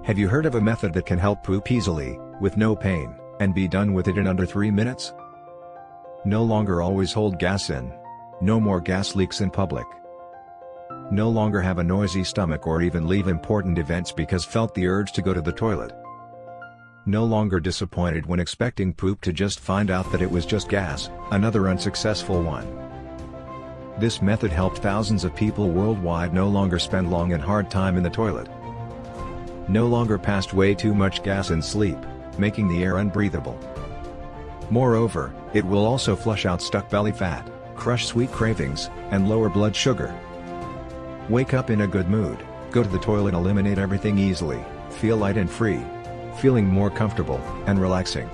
Have you heard of a method that can help poop easily, with no pain, and be done with it in under 3 minutes? No longer always hold gas in. No more gas leaks in public. No longer have a noisy stomach or even leave important events because felt the urge to go to the toilet. No longer disappointed when expecting poop to just find out that it was just gas, another unsuccessful one. This method helped thousands of people worldwide no longer spend long and hard time in the toilet. No longer passed way too much gas in sleep, making the air unbreathable. Moreover, it will also flush out stuck belly fat, crush sweet cravings, and lower blood sugar. Wake up in a good mood, go to the toilet and eliminate everything easily, feel light and free, feeling more comfortable and relaxing.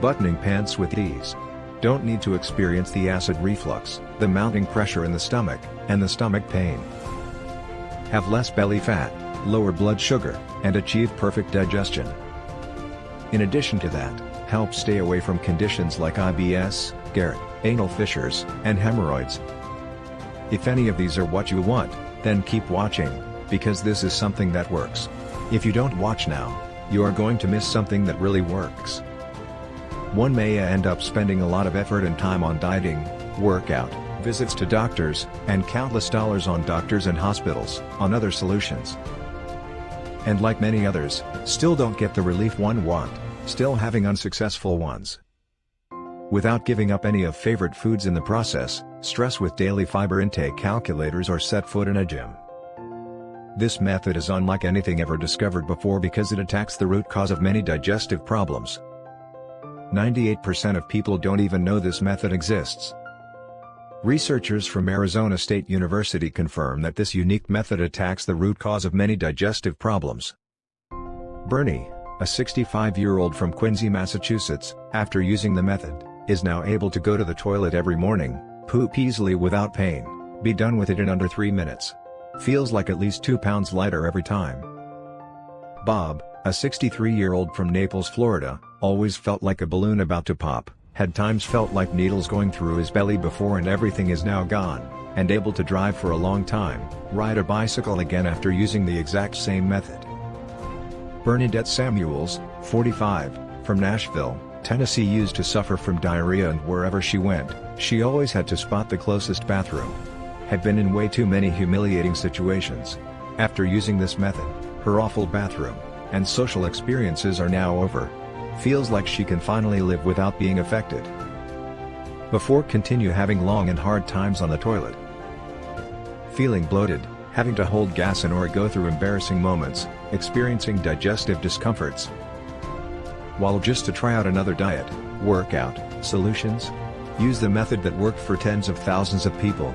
Buttoning pants with ease. Don't need to experience the acid reflux, the mounting pressure in the stomach, and the stomach pain. Have less belly fat, lower blood sugar, and achieve perfect digestion. In addition to that, help stay away from conditions like IBS, GERD, anal fissures, and hemorrhoids. If any of these are what you want, then keep watching, because this is something that works. If you don't watch now, you are going to miss something that really works. One may end up spending a lot of effort and time on dieting, workout, visits to doctors, and countless dollars on doctors and hospitals, on other solutions. And like many others, still don't get the relief one want, still having unsuccessful ones. Without giving up any of favorite foods in the process, stress with daily fiber intake calculators or set foot in a gym. This method is unlike anything ever discovered before because it attacks the root cause of many digestive problems. 98% of people don't even know this method exists. Researchers from Arizona State University confirm that this unique method attacks the root cause of many digestive problems. Bernie, a 65-year-old from Quincy, Massachusetts, after using the method, is now able to go to the toilet every morning, poop easily without pain, be done with it in under 3 minutes. Feels like at least 2 pounds lighter every time. Bob, a 63-year-old from Naples, Florida, always felt like a balloon about to pop, had times felt like needles going through his belly before and everything is now gone, and able to drive for a long time, ride a bicycle again after using the exact same method. Bernadette Samuels, 45, from Nashville, Tennessee used to suffer from diarrhea and wherever she went, she always had to spot the closest bathroom. Had been in way too many humiliating situations. After using this method, her awful bathroom and social experiences are now over. Feels like she can finally live without being affected. Before continue having long and hard times on the toilet. Feeling bloated, having to hold gas in or go through embarrassing moments, experiencing digestive discomforts. While just to try out another diet, workout, solutions? Use the method that worked for tens of thousands of people.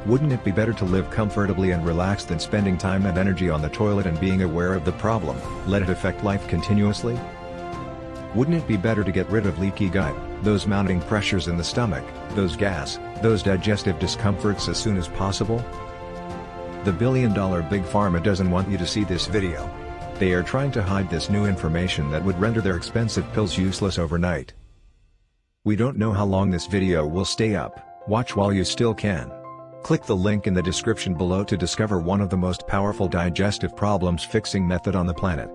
Wouldn't it be better to live comfortably and relaxed than spending time and energy on the toilet and being aware of the problem, let it affect life continuously? Wouldn't it be better to get rid of leaky gut, those mounting pressures in the stomach, those gas, those digestive discomforts as soon as possible? The billion-dollar Big Pharma doesn't want you to see this video. They are trying to hide this new information that would render their expensive pills useless overnight. We don't know how long this video will stay up, watch while you still can. Click the link in the description below to discover one of the most powerful digestive problems fixing method on the planet.